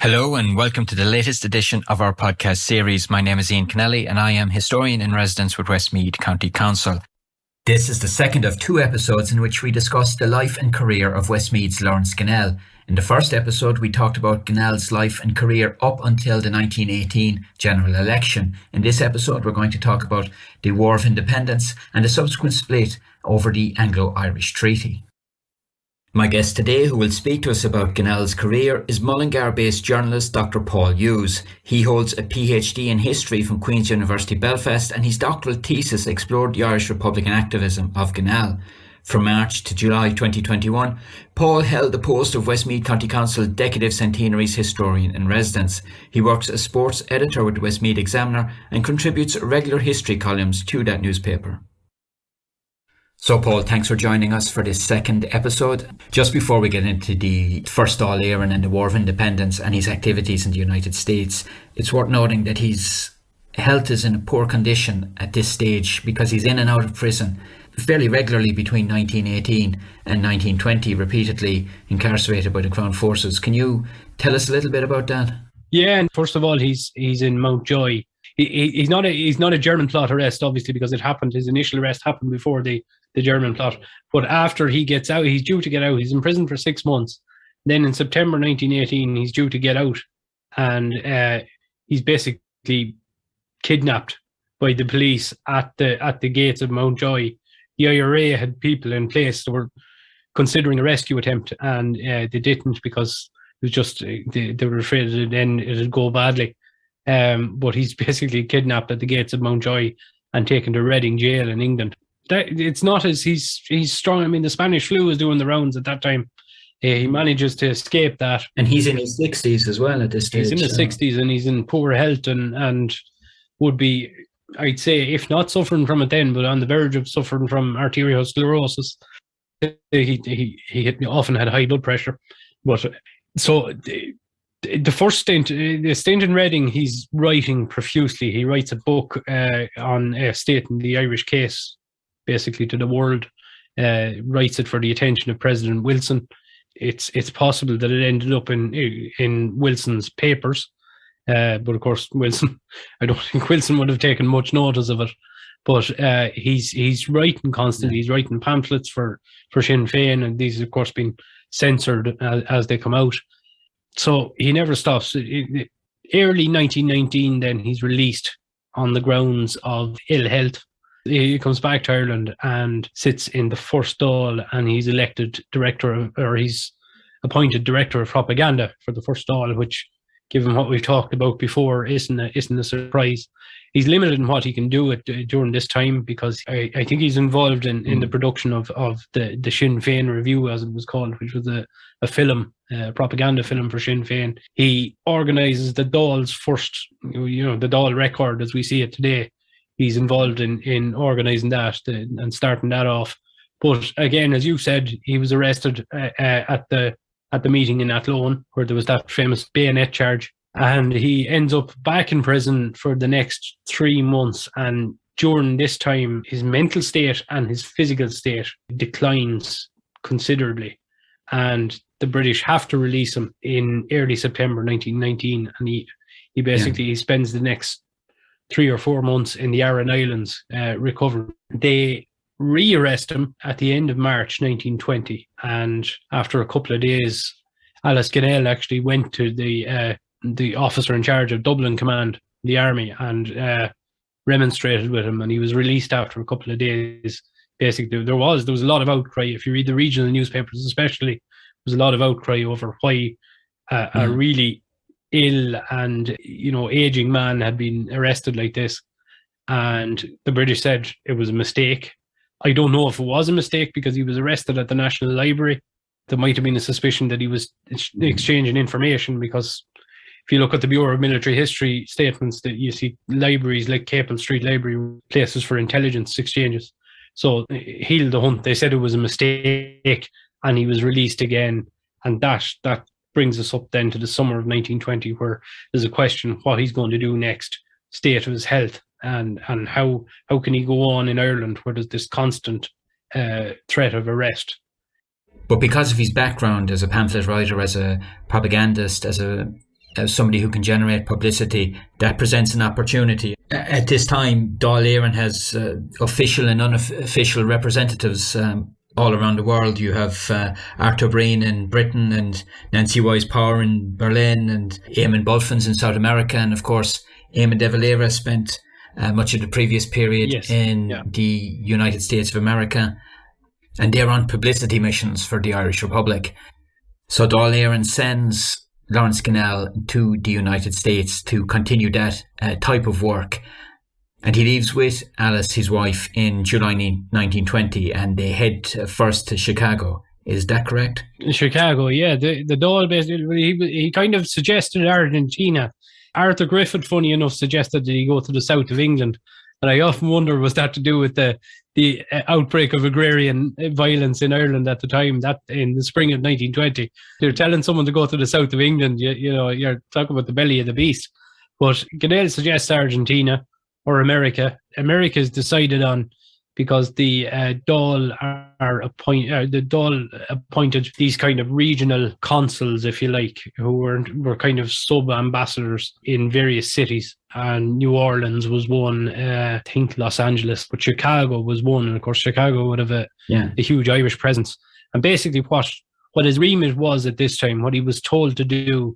Hello and welcome to the latest edition of our podcast series. My name is Ian Kenneally and I am historian in residence with Westmeath County Council. This is the second of two episodes in which we discuss the life and career of Westmeath's Laurence Ginnell. In the first episode, we talked about Ginnell's life and career up until the 1918 general election. In this episode, we're going to talk about the War of Independence and the subsequent split over the Anglo-Irish Treaty. My guest today, who will speak to us about Ginnell's career, is Mullingar-based journalist Dr Paul Hughes. He holds a PhD in history from Queen's University Belfast, and his doctoral thesis explored the Irish Republican activism of Ginnell. From March to July 2021, Paul held the post of Westmeath County Council Decades of Centenaries historian in residence. He works as sports editor with the Westmeath Examiner and contributes regular history columns to that newspaper. So Paul, thanks for joining us for this second episode. Just before we get into the first Dáil Éireann and the War of Independence and his activities in the United States, it's worth noting that his health is in a poor condition at this stage because he's in and out of prison fairly regularly between 1918 and 1920, repeatedly incarcerated by the Crown Forces. Can you tell us a little bit about that? Yeah, and first of all, he's in Mountjoy. He's not a German plot arrest, obviously, because it happened. His initial arrest happened before the German plot. But after he gets out, he's due to get out. He's in prison for 6 months. Then in September 1918, he's due to get out, and he's basically kidnapped by the police at the gates of Mountjoy. The IRA had people in place that were considering a rescue attempt, and they didn't because it was just they were afraid that then it'd go badly. But he's basically kidnapped at the gates of Mountjoy and taken to Reading jail in England. It's not as he's strong. I mean, the Spanish flu was doing the rounds at that time. He manages to escape that. And he's in his 60s as well at this stage. He's in his 60s and he's in poor health and would be, I'd say, if not suffering from it then, but on the verge of suffering from arteriosclerosis. He often had high blood pressure. But so the first stint, the stint in Reading, he's writing profusely. He writes a book on stating the Irish case, basically to the world. Writes it for the attention of President Wilson. It's possible that it ended up in Wilson's papers, but of course Wilson, I don't think Wilson would have taken much notice of it. But he's writing constantly. He's writing pamphlets for Sinn Féin, and these have, of course, been censored as they come out. So he never stops. Early 1919, then he's released on the grounds of ill health. He comes back to Ireland and sits in the first Dáil, and he's he's appointed director of propaganda for the first Dáil, which, given what we've talked about before, isn't a surprise. He's limited in what he can do during this time because I think he's involved in the production of the Sinn Féin Review, as it was called, which was a film, propaganda film for Sinn Féin. He organises the Dáil's first, the Dáil record as we see it today. He's involved in organising that and starting that off. But again, as you said, he was arrested at the meeting in Athlone, where there was that famous bayonet charge. And he ends up back in prison for the next 3 months. And during this time, his mental state and his physical state declines considerably. And the British have to release him in early September 1919. And he basically he spends the next 3 or 4 months in the Aran Islands recovering. They re-arrest him at the end of March 1920. And after a couple of days, Alice Ginnell actually went to the officer in charge of Dublin Command, the army, and remonstrated with him, and he was released after a couple of days. Basically, there was a lot of outcry. If you read the regional newspapers especially, there was a lot of outcry over why a really ill and aging man had been arrested like this. And the British said it was a mistake. I don't know if it was a mistake because he was arrested at the National Library. There might have been a suspicion that he was exchanging information, because if you look at the Bureau of Military History statements, that you see libraries like Capel Street Library, places for intelligence exchanges. So healed the hunt. They said it was a mistake, and he was released again. And that brings us up then to the summer of 1920, where there's a question what he's going to do next, state of his health, and how can he go on in Ireland where there's this constant threat of arrest. But because of his background as a pamphlet writer, as a propagandist, as a somebody who can generate publicity, that presents an opportunity. At this time, Dáil Éireann has official and unofficial representatives all around the world. You have Arthur Breen in Britain and Nancy Wise Power in Berlin and Eamon Bulfins in South America. And of course, Eamon de Valera spent much of the previous period in the United States of America. And they're on publicity missions for the Irish Republic. So Dáil Éireann sends Laurence Ginnell to the United States to continue that type of work. And he leaves with Alice, his wife, in July 1920, and they head first to Chicago. Is that correct? Chicago, yeah. The Dáil, basically, he kind of suggested Argentina. Arthur Griffith, funny enough, suggested that he go to the south of England. And I often wonder, was that to do with the outbreak of agrarian violence in Ireland at the time, that in the spring of 1920? They're telling someone to go to the south of England, you know, you're talking about the belly of the beast. But Ginnell suggests Argentina or America. America's decided on because the Dáil appointed these kind of regional consuls, if you like, who were kind of sub-ambassadors in various cities. And New Orleans was one, I think Los Angeles, but Chicago was one. And of course, Chicago would have a huge Irish presence. And basically what his remit was at this time, what he was told to do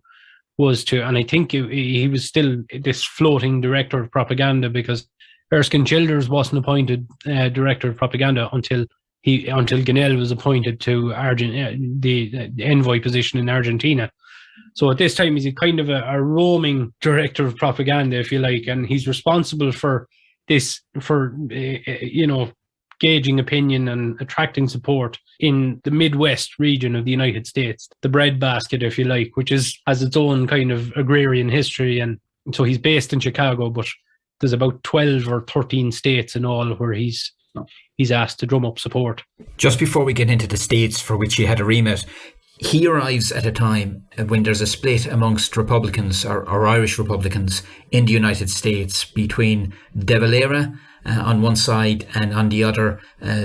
was to, and I think he was still this floating director of propaganda, because Erskine Childers wasn't appointed director of propaganda until Ginnell was appointed to the envoy position in Argentina. So at this time, he's kind of a roaming director of propaganda, if you like, and he's responsible for this, gauging opinion and attracting support in the Midwest region of the United States, the breadbasket, if you like, which has its own kind of agrarian history. And so he's based in Chicago, but there's about 12 or 13 states in all where he's asked to drum up support. Just before we get into the states for which he had a remit, he arrives at a time when there's a split amongst Republicans or Irish Republicans in the United States between de Valera on one side and on the other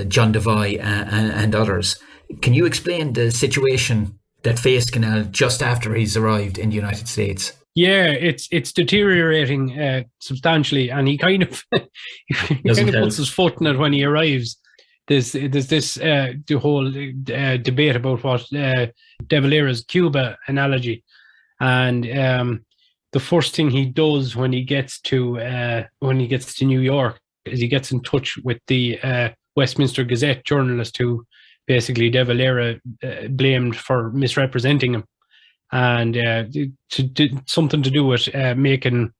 John Devine and others. Can you explain the situation that faced Ginnell just after he's arrived in the United States? Yeah, it's deteriorating substantially, and he kind of puts his foot in it when he arrives. There's this the whole debate about what de Valera's Cuba analogy, and the first thing he does when he gets to New York is he gets in touch with the Westminster Gazette journalist who basically de Valera blamed for misrepresenting him. And something to do with making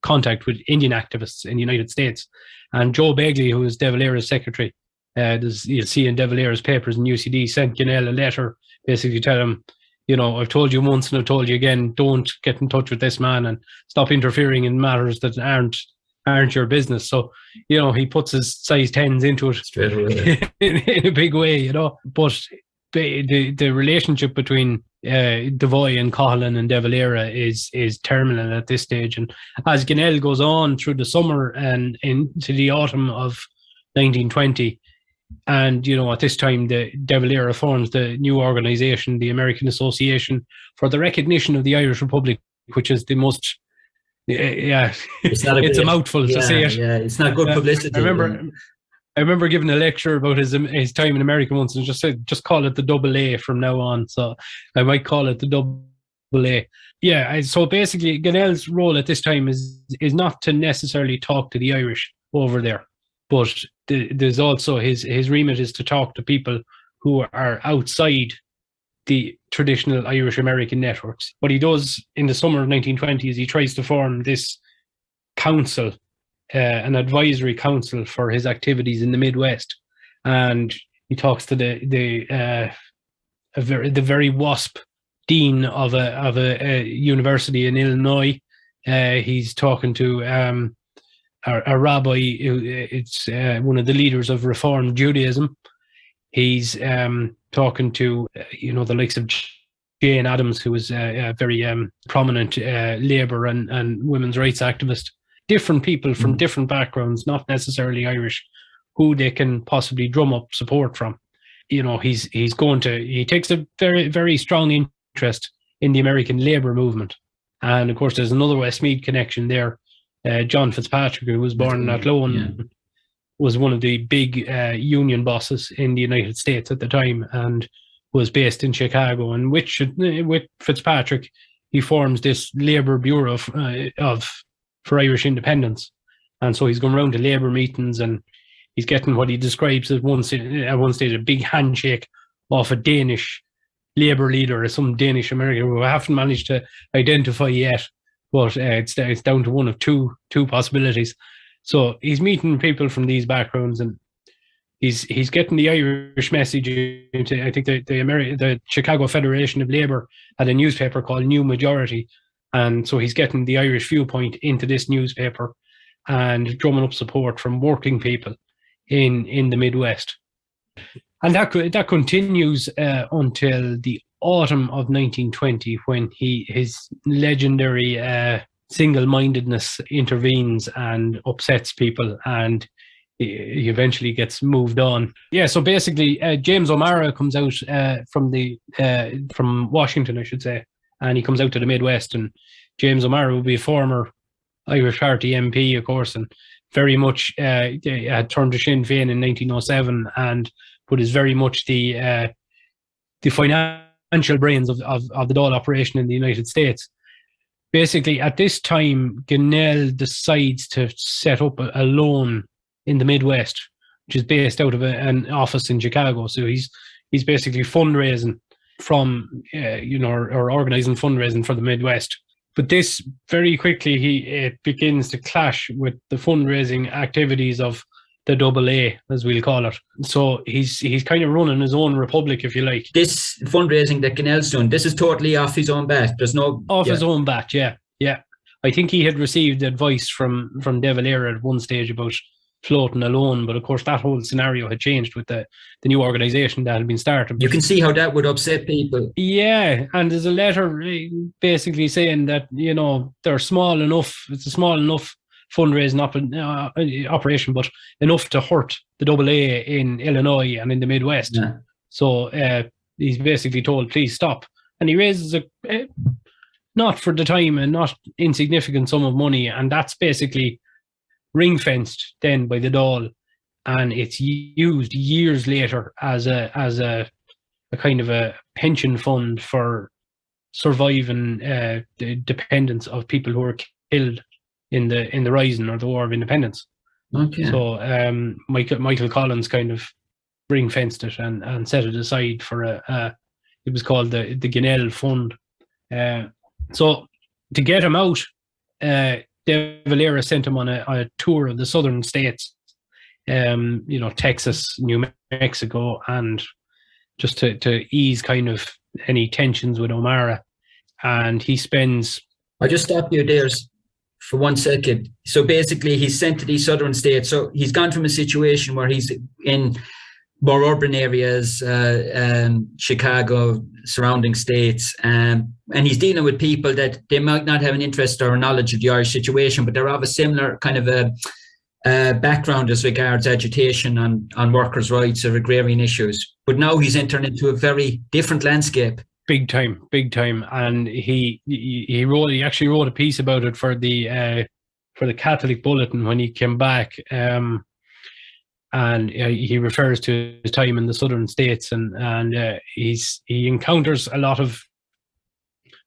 contact with Indian activists in the United States. And Joe Begley, who is de Valera's secretary, you'll see in de Valera's papers in UCD, sent Ginnell a letter basically tell him, I've told you once and I've told you again, don't get in touch with this man and stop interfering in matters that aren't your business. So, he puts his size 10s into it straight away in a big way, But the relationship between Devoy and Coughlin and de Valera is terminal at this stage. And as Ginnell goes on through the summer and into the autumn of 1920, and at this time the de Valera forms the new organisation, the American Association for the Recognition of the Irish Republic, which is the most it's a mouthful to say it. Yeah, it's not good publicity. I remember giving a lecture about his time in America once and just said, just call it the AA from now on. So I might call it the AA. Yeah, so basically Ginnell's role at this time is not to necessarily talk to the Irish over there, but there's also his remit is to talk to people who are outside the traditional Irish-American networks. What he does in the summer of 1920 is he tries to form this council, an advisory council for his activities in the Midwest, and he talks to the very WASP dean of a university in Illinois. He's talking to a rabbi who it's one of the leaders of Reform Judaism. He's talking to the likes of Jane Addams, who was a very prominent labour and women's rights activist. Different people from different backgrounds, not necessarily Irish, who they can possibly drum up support from. He takes a very, very strong interest in the American labour movement. And of course, there's another Westmeath connection there. John Fitzpatrick, who was born in Athlone, was one of the big union bosses in the United States at the time and was based in Chicago. And with Fitzpatrick, he forms this Labour Bureau for Irish independence. And so he's going around to Labour meetings and he's getting what he describes as at one stage a big handshake off a Danish Labour leader or some Danish American who I haven't managed to identify yet, but it's down to one of two possibilities. So he's meeting people from these backgrounds and he's getting the Irish message into, I think the Chicago Federation of Labour had a newspaper called New Majority, and so he's getting the Irish viewpoint into this newspaper and drumming up support from working people in the Midwest. And that continues until the autumn of 1920, when his legendary single-mindedness intervenes and upsets people, and he eventually gets moved on. Yeah, so basically, James O'Mara comes out from Washington, I should say, and he comes out to the Midwest. And James O'Mara will be a former Irish Party MP, of course, and very much had turned to Sinn Féin in 1907, but is very much the financial brains of the Dáil operation in the United States. Basically, at this time, Ginnell decides to set up a loan in the Midwest, which is based out of an office in Chicago. So he's basically fundraising from, or organising fundraising for the Midwest. But this very quickly, it begins to clash with the fundraising activities of the AA, as we'll call it. So he's kind of running his own republic, if you like. This fundraising that Ginnell's doing, this is totally off his own bat. There's no... Off his own bat, yeah. I think he had received advice from Dáil Éireann at one stage about floating a loan, but of course that whole scenario had changed with the new organisation that had been started. You can see how that would upset people. Yeah, and there's a letter basically saying that, they're small enough, it's a small enough fundraising operation, but enough to hurt the AA in Illinois and in the Midwest. Yeah. So he's basically told, please stop. And he raises not for the time and not insignificant sum of money, and that's basically ring-fenced then by the Dáil, and it's used years later as a kind of a pension fund for surviving the dependents of people who were killed in the Rising or the War of Independence. Okay. So Michael Collins kind of ring-fenced it and set it aside for it was called the Ginnell Fund. So to get him out, Dáil Éireann sent him on a tour of the southern states, Texas, New Mexico, and just to ease kind of any tensions with O'Mara. And he spends... I'll just stop you there for 1 second. So basically he's sent to these southern states. So he's gone from a situation where he's in more urban areas, Chicago, surrounding states, and he's dealing with people that they might not have an interest or knowledge of the Irish situation, but they're of a similar kind of a background as regards agitation on workers' rights or agrarian issues. But now he's entering into a very different landscape. Big time. And he actually wrote a piece about it for the Catholic Bulletin when he came back. And he refers to his time in the southern states, and he encounters a lot of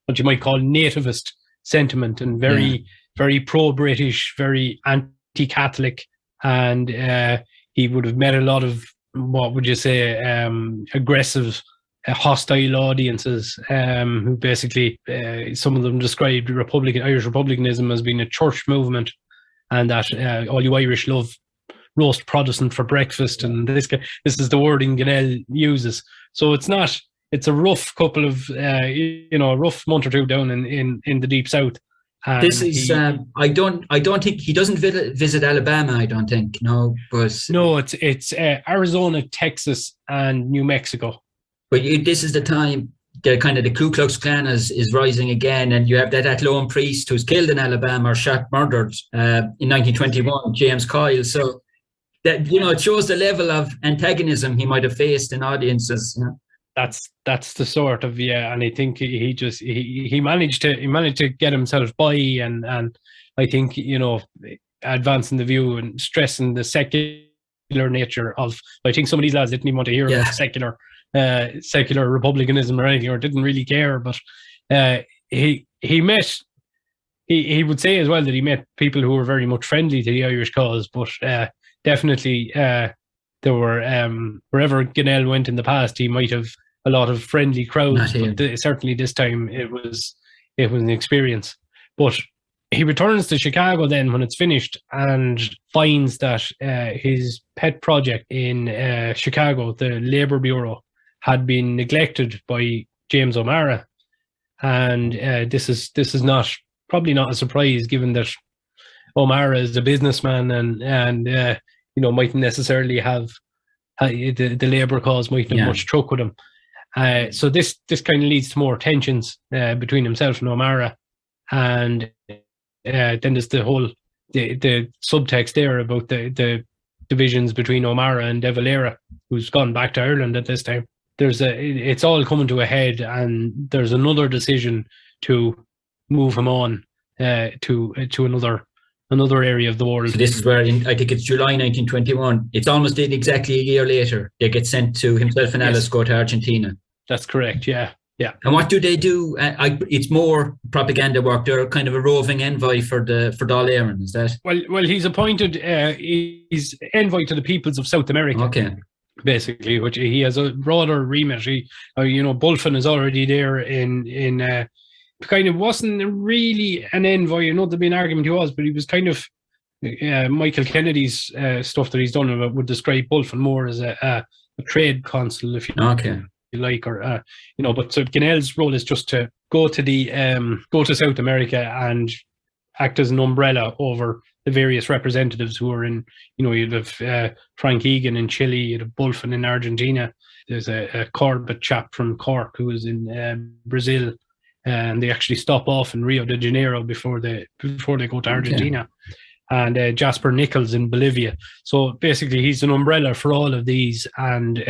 what you might call nativist sentiment, and very pro-British, very anti-Catholic, and he would have met a lot of, what would you say, aggressive, hostile audiences who basically, some of them described Irish republicanism as being a church movement, and that all you Irish love roast Protestant for breakfast, and this is the wording Ginnell uses. So it's a rough couple of a rough month or two down in the deep south. And this is I don't think he doesn't visit Alabama, I don't think. No, but no, it's Arizona, Texas, and New Mexico. But this is the time the Ku Klux Klan is rising again, and you have that lone priest who's killed in Alabama or murdered in 1921, James Coyle. So that, it shows the level of antagonism he might have faced in audiences. that's the sort of, and I think he managed to get himself by, and I think, advancing the view and stressing the secular nature of, I think some of these lads didn't even want to hear about secular republicanism or anything, or didn't really care, but he would say as well that he met people who were very much friendly to the Irish cause, but definitely there were, wherever Ginnell went in the past, he might have a lot of friendly crowds, but certainly this time it was an experience. But he returns to Chicago then when it's finished, and finds that his pet project in Chicago, the Labour Bureau, had been neglected by James O'Mara, and this is probably not a surprise, given that O'Mara is a businessman and mightn't necessarily have the Labour cause mightn't have much truck with him. So this kind of leads to more tensions between himself and O'Mara, and then there's the whole the subtext there about the divisions between O'Mara and De Valera, who's gone back to Ireland at this time. It's all coming to a head, and there's another decision to move him on to another area of the world. So this is where, I think it's July 1921. It's almost exactly a year later. They get sent to, himself and Alice go to Argentina. That's correct, yeah. And what do they do? It's more propaganda work. They're kind of a roving envoy for Dáil Éireann, is that? Well, he's appointed, he's envoy to the peoples of South America. Okay. Basically, which he has a broader remit. Bulfin is already there in kind of wasn't really an envoy. There'd be an argument he was, but he was kind of Michael Kennedy's stuff that he's done would describe Bulfin more as a trade consul, if you like, or But so Ginnell's role is just to go to South America and act as an umbrella over the various representatives who are in. You'd have Frank Egan in Chile, you'd have Bulfin in Argentina. There's a Corbett chap from Cork who is in Brazil. And they actually stop off in Rio de Janeiro before they go to Argentina. And Jasper Nichols in Bolivia. So basically, he's an umbrella for all of these and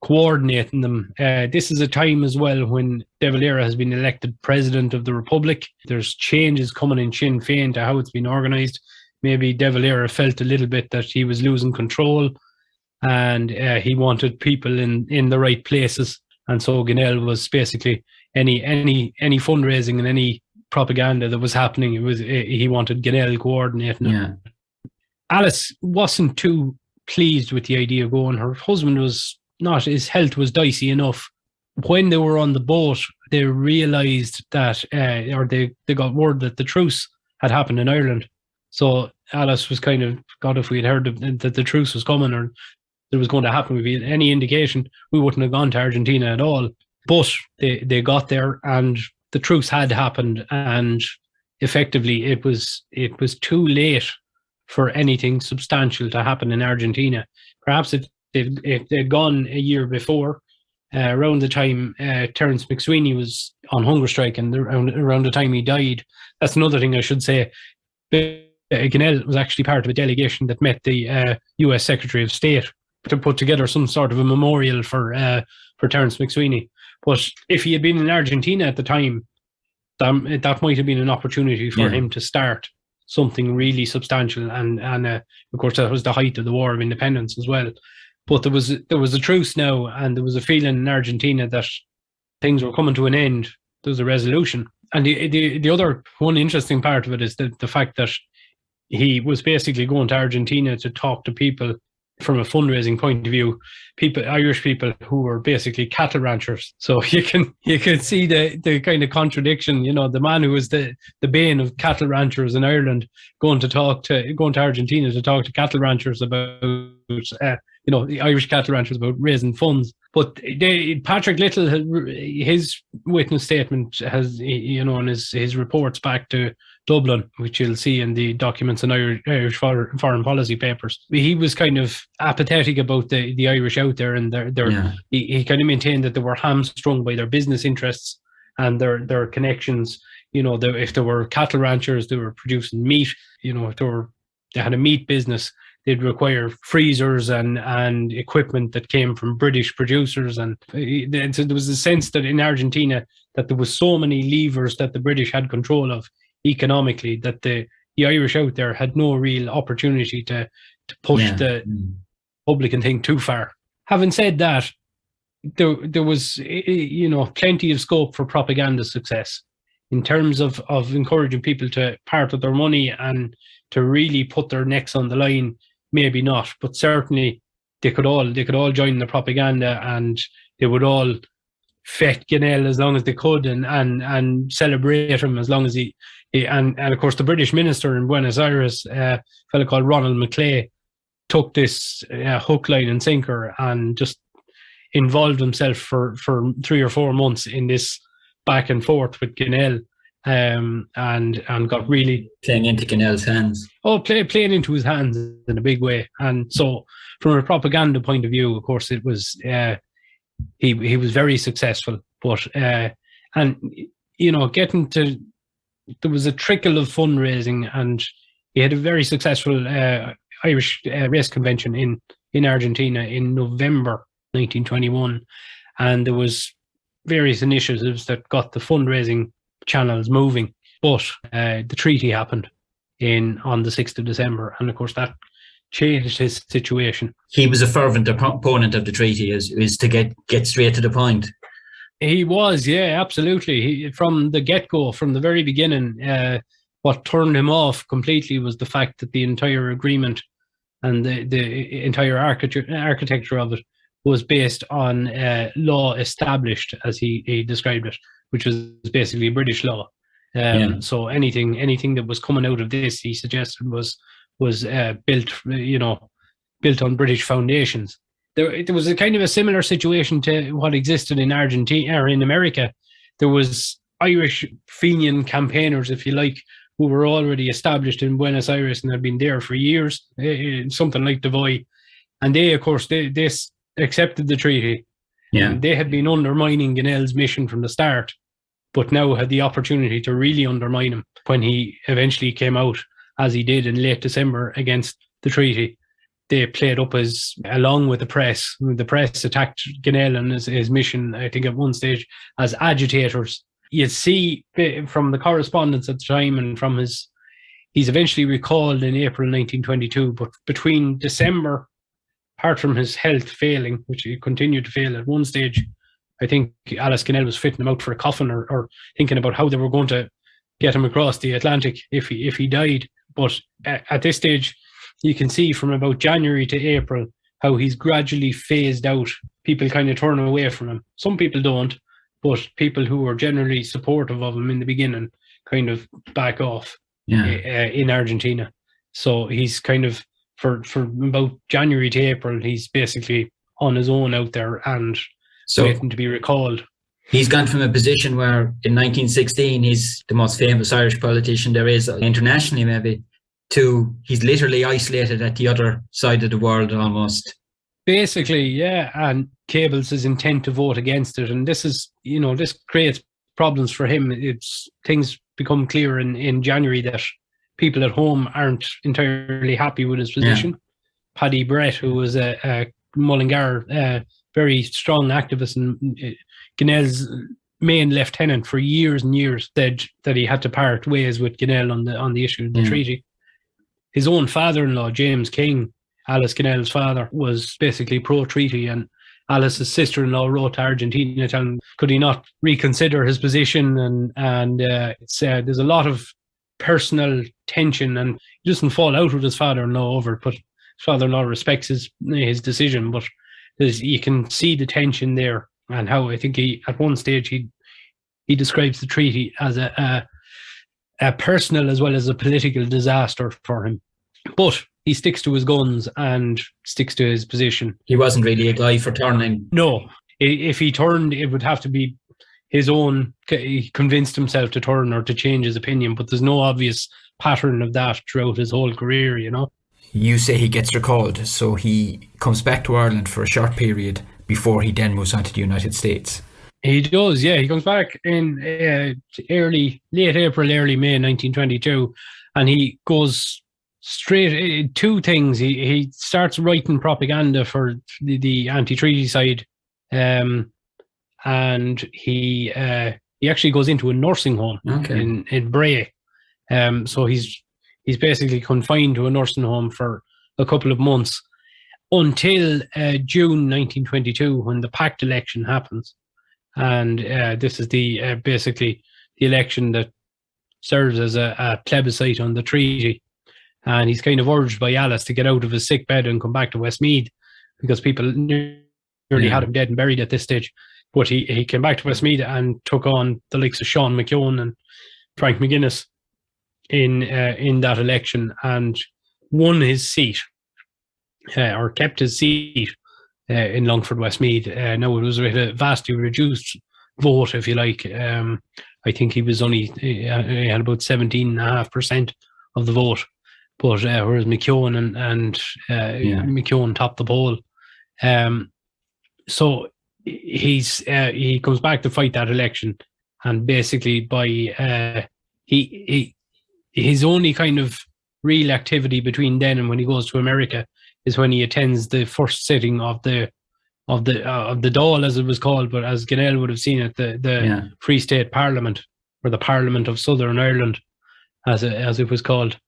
coordinating them. This is a time as well when De Valera has been elected president of the Republic. There's changes coming in Sinn Féin to how it's been organised. Maybe De Valera felt a little bit that he was losing control, and he wanted people in the right places. And so Ginnell was basically any fundraising and any propaganda that was happening, he wanted Ginnell coordinating it. Alice wasn't too pleased with the idea of going. Her husband was not. His health was dicey enough. When they were on the boat, they realised that, or they got word that the truce had happened in Ireland. So Alice was kind of, God, if we had heard that the truce was coming or it was going to happen, if we had any indication, we wouldn't have gone to Argentina at all. But they got there, and the truce had happened, and effectively it was too late for anything substantial to happen in Argentina. Perhaps if they'd gone a year before, around the time Terence McSweeney was on hunger strike, and around the time he died. That's another thing I should say. Ginnell was actually part of a delegation that met the US Secretary of State to put together some sort of a memorial for Terence McSweeney. But if he had been in Argentina at the time, that might have been an opportunity for him to start something really substantial. And of course, that was the height of the War of Independence as well. But there was a truce now, and there was a feeling in Argentina that things were coming to an end. There was a resolution. And the other one interesting part of it is the fact that he was basically going to Argentina to talk to people from a fundraising point of view, Irish people who were basically cattle ranchers. So you can see the kind of contradiction. The man who was the bane of cattle ranchers in Ireland going to Argentina to talk to cattle ranchers about the Irish cattle ranchers about raising funds. But Patrick Little, his witness statement has, and his reports back to Dublin, which you'll see in the documents in Irish foreign policy papers. He was kind of apathetic about the Irish out there, and he kind of maintained that they were hamstrung by their business interests and their connections. If there were cattle ranchers, they were producing meat. If they had a meat business, they'd require freezers and equipment that came from British producers. And so there was a sense that in Argentina that there was so many levers that the British had control of economically that the Irish out there had no real opportunity to push the Republican thing too far. Having said that, there was, plenty of scope for propaganda success in terms of encouraging people to part with their money and to really put their necks on the line. Maybe not, but certainly they could all join the propaganda, and they would all fet Ginnell as long as they could and celebrate him as long as he and of course the British minister in Buenos Aires, a fellow called Ronald Maclay, took this hook, line and sinker and just involved himself for 3 or 4 months in this back and forth with Ginnell, and got really playing into Ginnell's hands. Playing into his hands in a big way. And so, from a propaganda point of view, of course, it was he was very successful. But getting to, there was a trickle of fundraising, and he had a very successful Irish race convention in Argentina in November 1921, and there was various initiatives that got the fundraising channels moving. But the treaty happened on the 6th of December, and of course that changed his situation. He was a fervent opponent of the treaty, is to get straight to the point. He was, yeah, absolutely. From the get-go, from the very beginning, what turned him off completely was the fact that the entire agreement and the entire architecture of it was based on law established, as he described it, which was basically British law. So anything that was coming out of this, he suggested, was built on British foundations. There was a kind of a similar situation to what existed in Argentina or in America. There was Irish Fenian campaigners, if you like, who were already established in Buenos Aires and had been there for years, something like Devoy. And they, of course, they accepted the treaty. Yeah. They had been undermining Ginnell's mission from the start, but now had the opportunity to really undermine him when he eventually came out, as he did in late December, against the treaty. They played up along with the press. The press attacked Ginnell and his mission, I think, at one stage, as agitators. You'd see from the correspondence at the time, and from he's eventually recalled in April 1922, but between December, apart from his health failing, which he continued to fail at one stage, I think Alice Ginnell was fitting him out for a coffin or thinking about how they were going to get him across the Atlantic if he died. But at this stage, you can see from about January to April how he's gradually phased out. People kind of turn away from him. Some people don't, but people who were generally supportive of him in the beginning kind of back off in Argentina. So he's kind of, for about January to April, he's basically on his own out there and waiting to be recalled. He's gone from a position where in 1916 he's the most famous Irish politician there is internationally, maybe, to he's literally isolated at the other side of the world almost. Basically, yeah, and cables his intent to vote against it, and this creates problems for him. Things become clear in January that people at home aren't entirely happy with his position. Yeah. Paddy Brett, who was a Mullingar, very strong activist and Ginnell's main lieutenant for years and years, said that he had to part ways with Ginnell on the issue of the treaty. His own father-in-law, James King, Alice Ginnell's father, was basically pro-treaty, and Alice's sister-in-law wrote to Argentina telling could he not reconsider his position, and there's a lot of personal tension, and he doesn't fall out with his father-in-law over it, but his father-in-law respects his decision, but you can see the tension there, and how I think at one stage he describes the treaty as a personal as well as a political disaster for him. But he sticks to his guns and sticks to his position. He wasn't really a guy for turning. No. If he turned, it would have to be his own, he convinced himself to turn or to change his opinion, but there's no obvious pattern of that throughout his whole career, You say he gets recalled, so he comes back to Ireland for a short period before he then moves on to the United States. He does, yeah. He comes back in late April, early May 1922, and he goes two things. He starts writing propaganda for the anti-treaty side, and he actually goes into a nursing home in Bray. So he's basically confined to a nursing home for a couple of months until June 1922, when the Pact election happens, and this is the basically the election that serves as a plebiscite on the treaty. And he's kind of urged by Alice to get out of his sick bed and come back to Westmeath, because people nearly had him dead and buried at this stage. But he came back to Westmeath and took on the likes of Sean McKeown and Frank McGuinness in that election, and won his seat, or kept his seat in Longford Westmeath. Now, it was with a vastly reduced vote, if you like. I think he was only he had about 17.5% of the vote. But whereas McKeown and McKeown topped the poll. So he comes back to fight that election, and basically by his only kind of real activity between then and when he goes to America is when he attends the first sitting of the Dáil, as it was called, but as Ginnell would have seen it, the Free State Parliament, or the Parliament of Southern Ireland, as it was called.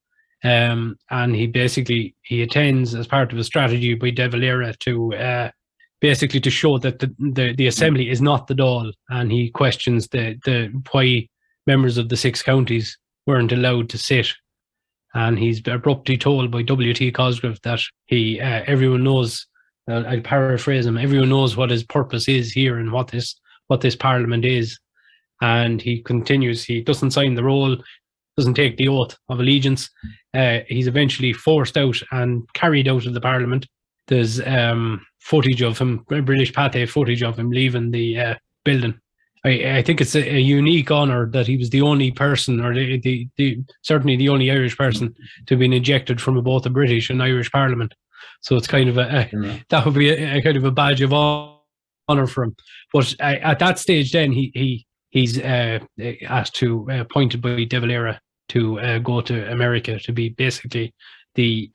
And he attends as part of a strategy by Dáil Éireann to basically to show that the assembly is not the Dáil, and he questions the why members of the 6 counties weren't allowed to sit. And he's abruptly told by W.T. Cosgrave that everyone knows, I'll paraphrase him, everyone knows what his purpose is here and what this parliament is. And he continues, he doesn't sign the roll, doesn't take the oath of allegiance. He's eventually forced out and carried out of the parliament. There's footage of him, British Pathé footage of him leaving the building. I think it's a unique honour that he was the only person, or certainly the only Irish person, to have been ejected from both the British and Irish Parliament. So it's kind of that would be a kind of a badge of honour for him. But at that stage, then he's asked to appointed by Dáil Éireann to go to America to be basically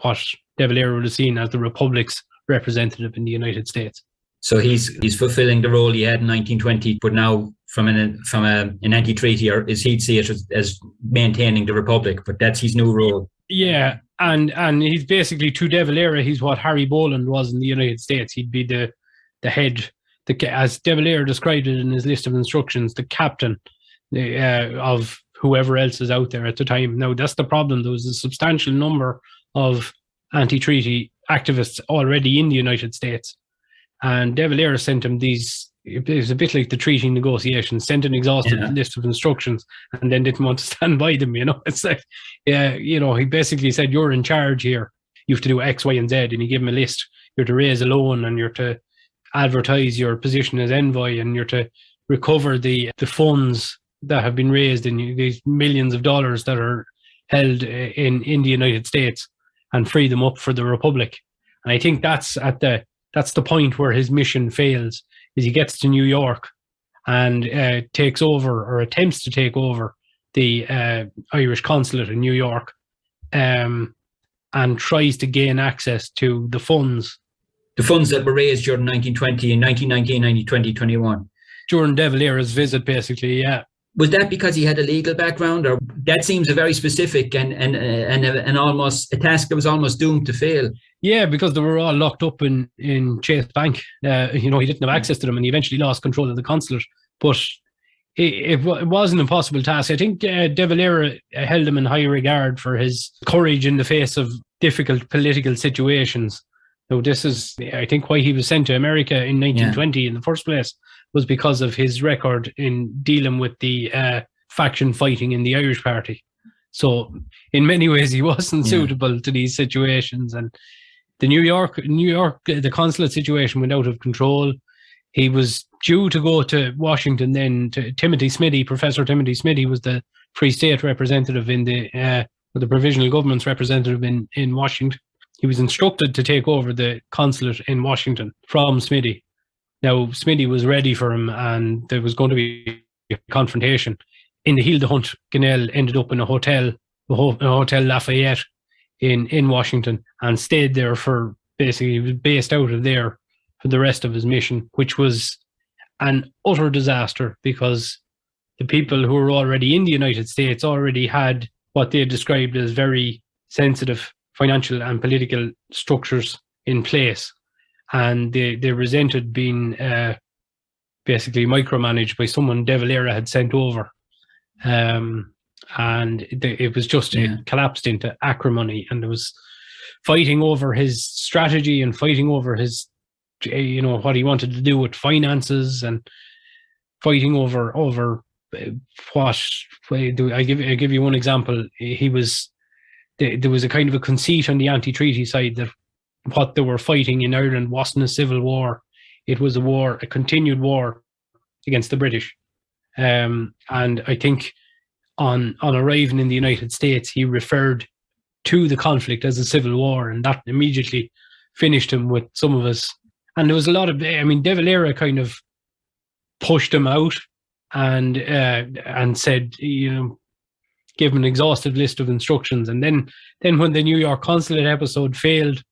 what Dáil Éireann would have seen as the Republic's representative in the United States. So he's fulfilling the role he had in 1920, but now from an anti-treaty, or as he'd see it as maintaining the Republic, but that's his new role. Yeah, and he's basically, to Dáil Éireann, he's what Harry Boland was in the United States. He'd be the head, as Dáil Éireann described it in his list of instructions, the captain of whoever else is out there at the time. Now, that's the problem. There was a substantial number of anti-treaty activists already in the United States. And Dáil Éireann sent him these, it was a bit like the treaty negotiations, sent an exhaustive list of instructions and then didn't want to stand by them, It's like, he basically said, you're in charge here. You have to do X, Y, and Z. And he gave him a list. You're to raise a loan, and you're to advertise your position as envoy, and you're to recover the funds that have been raised in these millions of dollars that are held in the United States, and free them up for the Republic. And I think that's the point where his mission fails, is he gets to New York and takes over, or attempts to take over, the Irish consulate in New York, and tries to gain access to the funds. The funds that were raised during 1920 and 1919, 2021. During Dáil Éireann's visit, basically, yeah. Was that because he had a legal background, or that seems a very specific and almost a task that was almost doomed to fail? Yeah, because they were all locked up in Chase Bank. He didn't have access to them, and he eventually lost control of the consulate. But it was an impossible task. I think Dáil Éireann held him in high regard for his courage in the face of difficult political situations. Now, this is, I think, why he was sent to America in 1920 in the first place, was because of his record in dealing with the faction fighting in the Irish Party. So in many ways, he wasn't suitable to these situations. And the New York, the consulate situation went out of control. He was due to go to Washington then, to Timothy Smitty. Professor Timothy Smitty was the Free State representative in the provisional government's representative in Washington. He was instructed to take over the consulate in Washington from Smitty. Now, Smitty was ready for him, and there was going to be a confrontation. In the heel of the hunt, Ginnell ended up in a hotel Lafayette in Washington and stayed there for basically, he was based out of there for the rest of his mission, which was an utter disaster because the people who were already in the United States already had what they described as very sensitive financial and political structures in place. And they resented being basically micromanaged by someone De Valera had sent over. And it was just, it collapsed into acrimony, and there was fighting over his strategy and fighting over his, what he wanted to do with finances, and fighting over what, I give you one example. There was a kind of a conceit on the anti-treaty side that what they were fighting in Ireland wasn't a civil war. It was a continued war against the British. And I think on arriving in the United States, he referred to the conflict as a civil war, and that immediately finished him with some of us. And there was a lot of, De Valera kind of pushed him out and said, gave him an exhaustive list of instructions. And then when the New York consulate episode failed,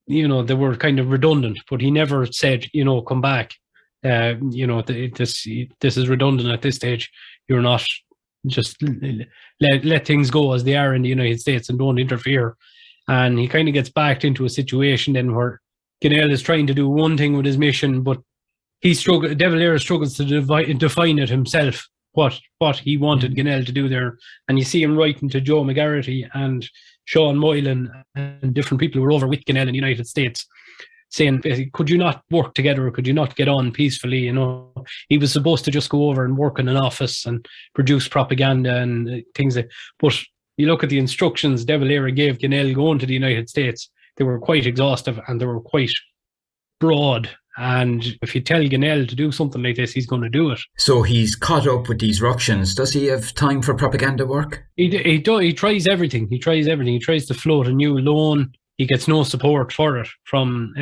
they were kind of redundant, but he never said, come back. This is redundant at this stage. You're not, just let things go as they are in the United States and don't interfere. And he kind of gets backed into a situation then where Ginnell is trying to do one thing with his mission, but De Valera struggles to define it himself, what he wanted Ginnell to do there. And you see him writing to Joe McGarrity and Sean Moylan and different people who were over with Ginnell in the United States, saying, could you not work together, or could you not get on peacefully? He was supposed to just go over and work in an office and produce propaganda and things but you look at the instructions De Valera gave Ginnell going to the United States, they were quite exhaustive and they were quite broad. And if you tell Ginnell to do something like this, he's going to do it. So he's caught up with these ructions. Does he have time for propaganda work? He tries everything. He tries to float a new loan. He gets no support for it from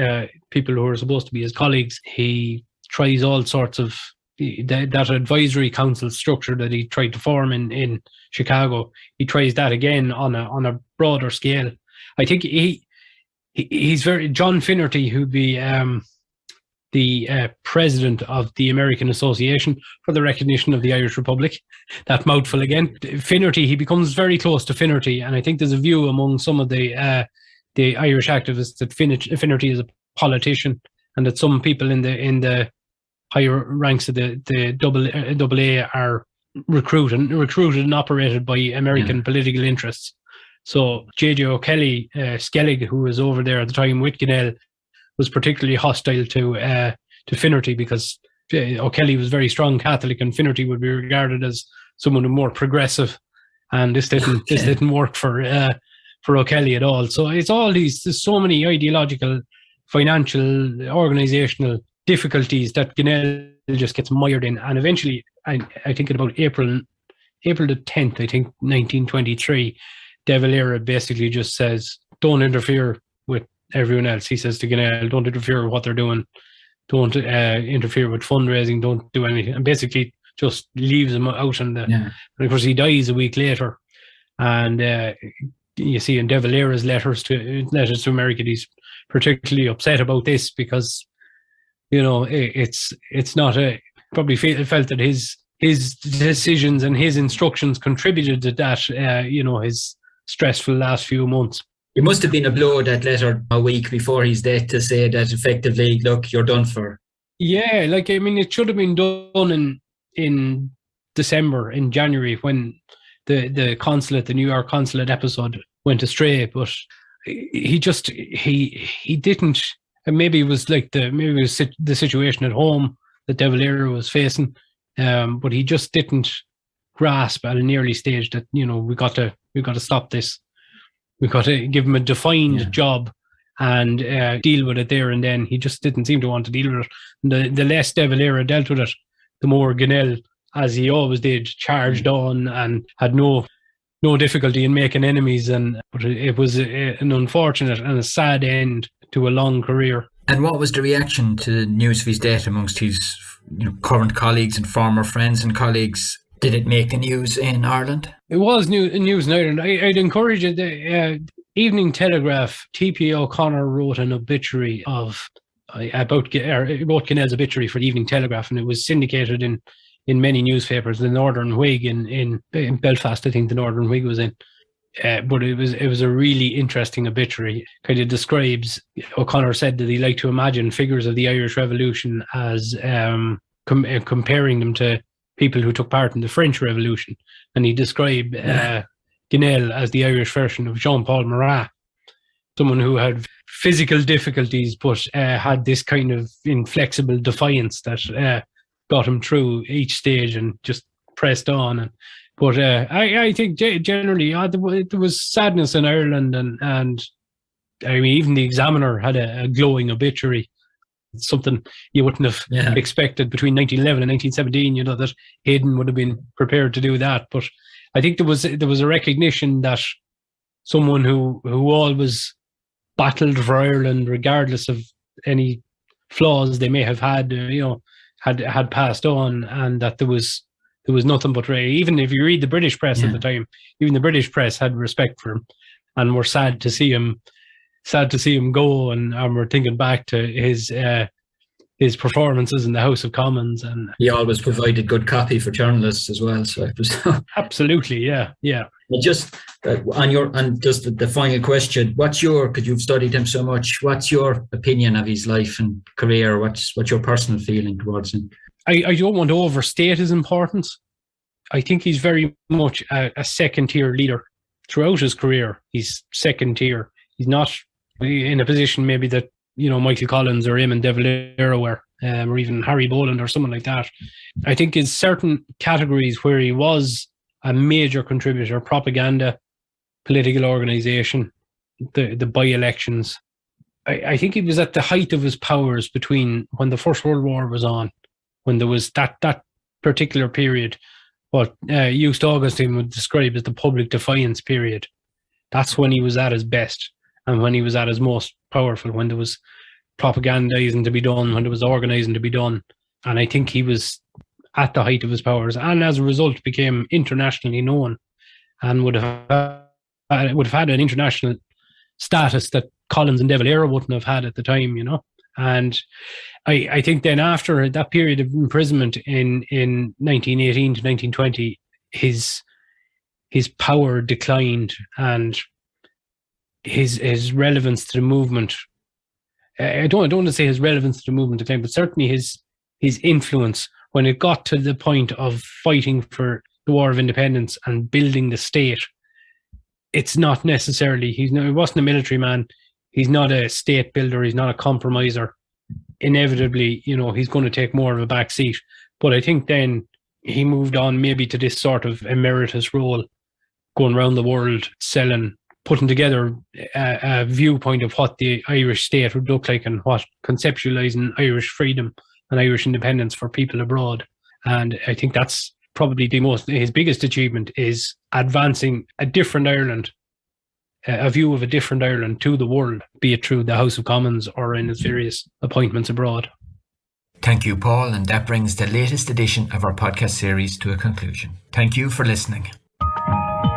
people who are supposed to be his colleagues. He tries all sorts of that advisory council structure that he tried to form in Chicago. He tries that again on a broader scale. I think he's very John Finnerty, who'd be the president of the American Association for the Recognition of the Irish Republic. That mouthful again. Finnerty, he becomes very close to Finnerty, and I think there's a view among some of the Irish activists that Finnerty is a politician, and that some people in the higher ranks of the AA are recruited and operated by American political interests. So J.J. O'Kelly, Skellig, who was over there at the time with Ginnell, was particularly hostile to Finnerty because O'Kelly was very strong Catholic, and Finnerty would be regarded as someone more progressive, and this didn't work for O'Kelly at all. So it's all there's so many ideological, financial, organisational difficulties that Ginnell just gets mired in, and eventually, I think at about April the 10th, I think 1923, De Valera basically just says, "Don't interfere with everyone else." He says to Ginnell, "Don't interfere with what they're doing. Don't interfere with fundraising. Don't do anything." And basically just leaves him out on the. And of course, he dies a week later. And you see in De Valera's letters to America, he's particularly upset about this because, it's not probably felt that his decisions and his instructions contributed to that. His stressful last few months. It must have been a blow, that letter, a week before his death, to say that effectively, look, you're done for. Yeah, it should have been done in December, in January, when the consulate, the New York consulate episode went astray. But he didn't. And maybe it was the situation at home that De Valera was facing, but he just didn't grasp at an early stage that we got to stop this. We got to give him a defined job and deal with it there and then. He just didn't seem to want to deal with it. The less De Valera dealt with it, the more Ginnell, as he always did, charged on and had no difficulty in making enemies. But it was an unfortunate and a sad end to a long career. And what was the reaction to news of his death amongst his current colleagues and former friends and colleagues? Did it make the news in Ireland? It was news in Ireland. I'd encourage it. Evening Telegraph, T.P. O'Connor wrote an obituary wrote Ginnell's obituary for the Evening Telegraph, and it was syndicated in many newspapers. The Northern Whig in Belfast, I think the Northern Whig was in. But it was a really interesting obituary. Kind of describes, O'Connor said that he liked to imagine figures of the Irish Revolution as comparing them to people who took part in the French Revolution. And he described Ginnell as the Irish version of Jean-Paul Marat, someone who had physical difficulties but had this kind of inflexible defiance that got him through each stage and just pressed on. But I think generally there was sadness in Ireland, and I mean, even the Examiner had a glowing obituary. It's something you wouldn't have expected between 1911 and 1917, that Hayden would have been prepared to do that. But I think there was a recognition that someone who always battled for Ireland, regardless of any flaws they may have had, had passed on, and that there was nothing but even if you read the British press at the time, even the British press had respect for him, and were sad to see him go, and we're thinking back to his performances in the House of Commons, and he always provided good copy for journalists as well. So it was absolutely, yeah. Well, just just the final question: because you've studied him so much, what's your opinion of his life and career? What's your personal feeling towards him? I don't want to overstate his importance. I think he's very much a second-tier leader throughout his career. He's second-tier. He's not in a position maybe that Michael Collins or Eamon De Valera were, or even Harry Boland or someone like that. I think in certain categories where he was a major contributor, propaganda, political organisation, the by-elections, I think he was at the height of his powers between when the First World War was on, when there was that particular period, what Eustace Augustine would describe as the public defiance period. That's when he was at his best, and when he was at his most powerful, when there was propagandizing to be done, when there was organising to be done. And I think he was at the height of his powers, and as a result became internationally known, and would have had an international status that Collins and De Valera wouldn't have had at the time, And I think then after that period of imprisonment in 1918 to 1920, his power declined, and his relevance to the movement. I don't want to say his relevance to the movement declined, but certainly his influence when it got to the point of fighting for the War of Independence and building the state. It's not necessarily, he wasn't a military man. He's not a state builder. He's not a compromiser. Inevitably, he's going to take more of a back seat. But I think then he moved on maybe to this sort of emeritus role, going around the world, putting together a viewpoint of what the Irish state would look like, and what conceptualizing Irish freedom and Irish independence for people abroad. And I think that's probably his biggest achievement, is advancing a different Ireland, a view of a different Ireland to the world, be it through the House of Commons or in its various appointments abroad. Thank you, Paul, and that brings the latest edition of our podcast series to a conclusion. Thank you for listening.